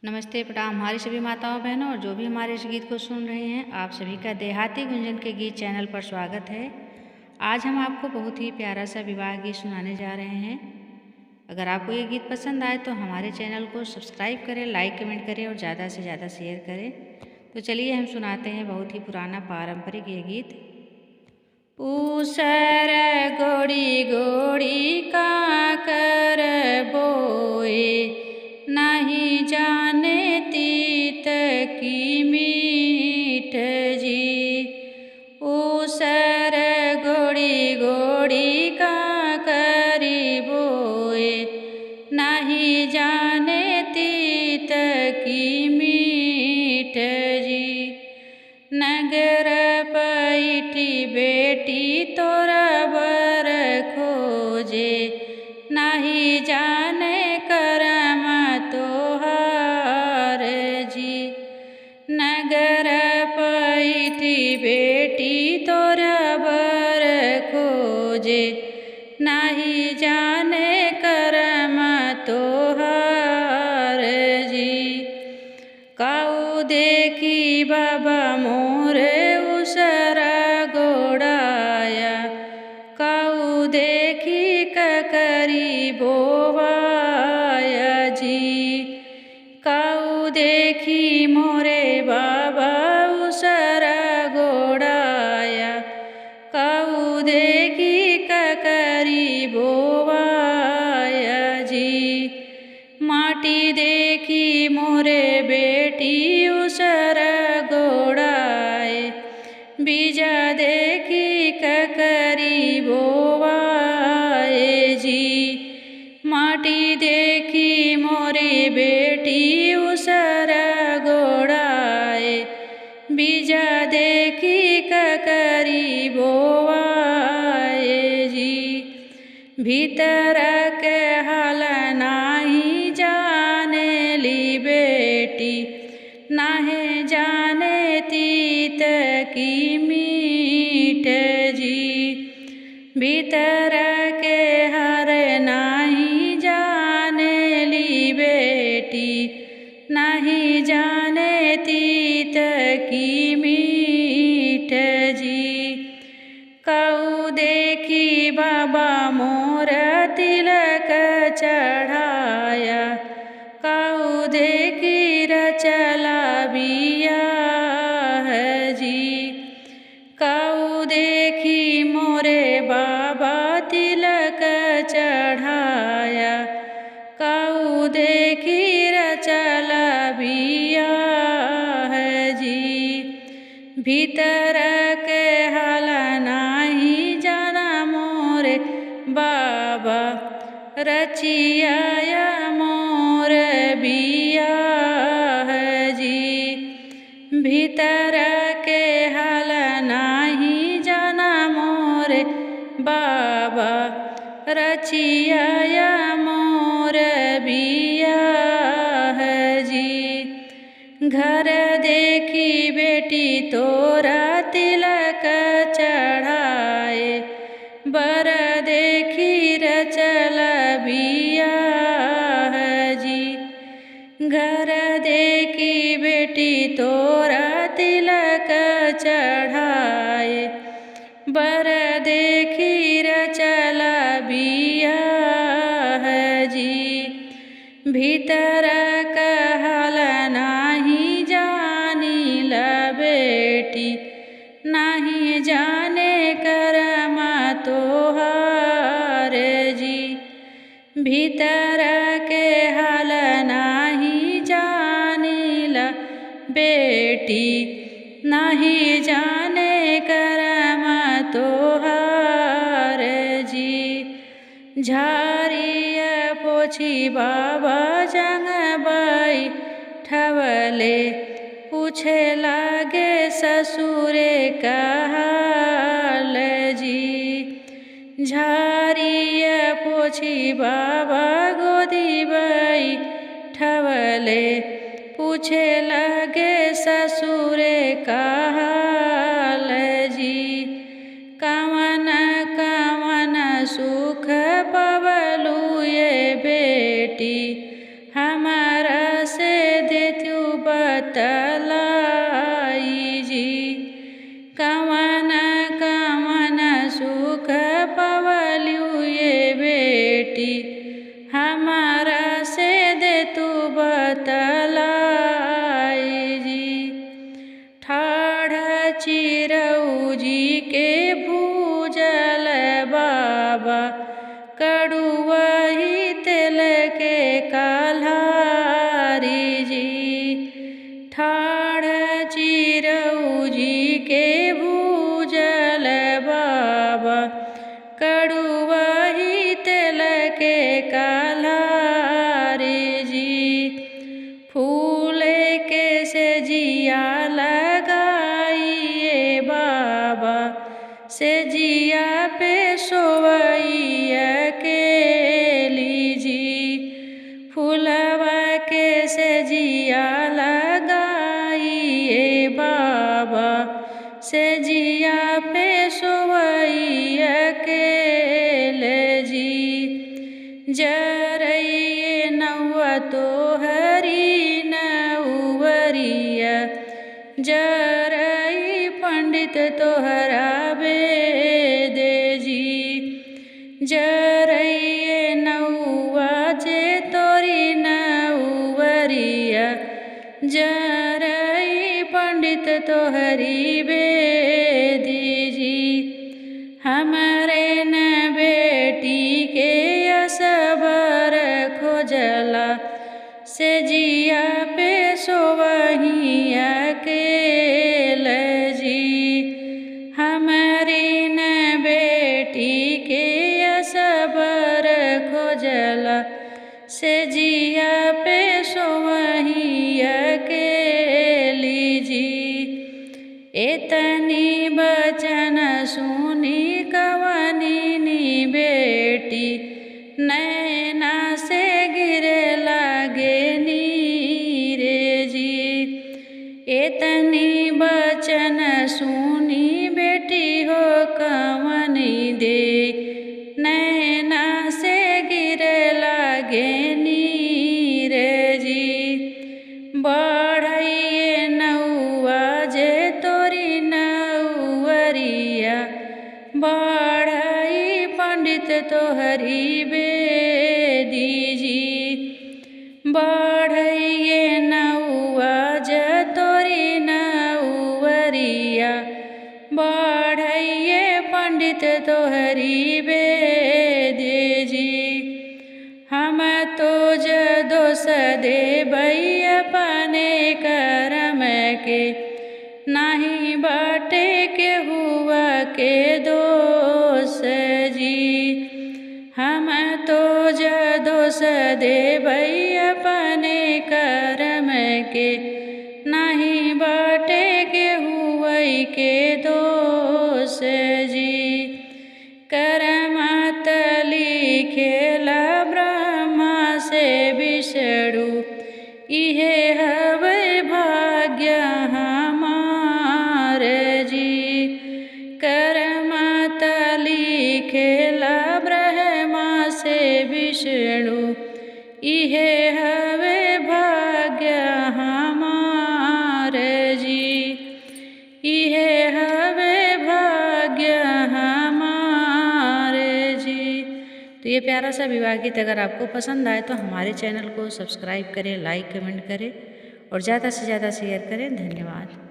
नमस्ते प्रणाम हमारी सभी माताओं बहनों और जो भी हमारे इस गीत को सुन रहे हैं, आप सभी का देहाती गुंजन के गीत चैनल पर स्वागत है। आज हम आपको बहुत ही प्यारा सा विवाह गीत सुनाने जा रहे हैं। अगर आपको ये गीत पसंद आए तो हमारे चैनल को सब्सक्राइब करें, लाइक कमेंट करें और ज़्यादा से ज़्यादा शेयर करें। तो चलिए हम सुनाते हैं बहुत ही पुराना पारंपरिक ये गीत। ऊसर गोड़ी गोड़ी काकर बोए, नहीं जाने तीत की मीठ जी। ऊसर गोड़ी गोड़ी काकरी बोए, नहीं जाने तीत की मीठ जी। नगर पैठी बेटी तोरा बर खोजे, नहीं जाने करम तोहार जी। नगर पैठी बेटी तोरा बर खोजे, नहीं जाने करम तोहार जी। काऊ देखी बाबा मोर उसरा गोड़ाया, काऊ देखी ककरी बोवाया जी। काऊ देखी मोरे बाबा उसरा गोड़ाया, काऊ देखी ककरी बोवाया जी। माटी देखी मोरे बेटी उसरा गोड़ाए, बीजा देखी ककरी बोवाए जी। माटी देखी मोरे बेटी उसरा गोड़ाए, बीजा देखी ककरी बोवाए जी। भीतर के हाल नाही जाने ली बेटी, नाहे जाने तीत की मीठ जी। भीतर के हर नाही जाने ली बेटी, नहीं जाने तीत की मीठ जी। काऊ देखी बाबा मोर तिलक चढ़ाया, काऊ देखी रचला बियाह जी। काऊ देखी मोरे बाबा तिलक चढ़ाया, काऊ देखी रचला बियाह जी। भीतर के हाल नाही जाना मोरे बाबा, रचिया मोर बियाह जी। भीतर के हाल नाही जाना मोरे बाबा, रचिया मोर बियाह जी। घर देखी बेटी तोरा तिलक चढ़ाए, बर देखी रचला बियाह जी। घर देखी बेटी तोरा तिलक चढ़ाए, बर देखी रचला बियाह जी। भीतर का हाल नाही जानी ला बेटी, नहीं जाने करम तोहार जी। भीतर के हाल नाही जानी ला बेटी, नहीं जाने करम तोहार जी। झारिया पोछी बाबा जंगबाई ठवले, पूछे लागे ससुरे का हाल जी। झारिया पोछी बाबा गोदी बाई ठवले, पूछे लागे ससुरे का हाल जी। कवन कवन सुख पवलू ये बेटी, हमारा से दे बतलाई जी। ठाढ़ चिरऊ जी के भूजल बाबा कड़ुवही तेल के कल्हारी जी। ठाढ़ चिरऊ जी के भूजल बाबा कड़ुवही तेल के कल्हारी जी। फूल के सेजिया लगाइए बाबा सेजिया पे सोवैया के लीजी। फूलवा के सेजिया लगाइए बाबा सेजिया पे सोवैया के लीजी। जरइए नौआ तोहरी नौवरिया जरई पंडित तोहरा वेद जी। जरइए नौआ जे तोरी नौवरिया जरई पंडित तोहरी वेद जी। हमरे न बेटी के असबर खोजला सेजिया पे सोवहिया के लजी। हमरी न बेटी के असबर खोजला सेजिया पे सोवहिया के लीजी। एतनी बचन सुनी कवनी नी बेटी नैना से गिरे लागे नीरे जी। एतनी बचन सुनी बेटी हो कवनी दे नैना से गिरे लागे नीरे जी। बढ़इए नौआ जे तोरी नौवरिया बढ़ई पंडित तोहरी बेदी जी। बढ़इए नौआ जे तोरी नौवरिया बढ़इए पंडित तोहरी बेदी जी। हम तो दोष देबै अपने कर्म के नहीं बाटे के हुआ के दोष जी। हम तो दोष देबै अपने कर्म के नहीं बाटे के हुआ के दोष जी। करमत लिखेला ब्रह्मा से विष्णु इहे हवे भाग्य हमार जी। करमत लिखेला ब्रह्मा से विष्णु इहे हवे भाग्य हमार जी। इहे हवे भाग्य हमार जी। तो ये प्यारा सा विवाह गीत अगर आपको पसंद आए तो हमारे चैनल को सब्सक्राइब करें, लाइक कमेंट करें और ज़्यादा से ज़्यादा शेयर करें। धन्यवाद।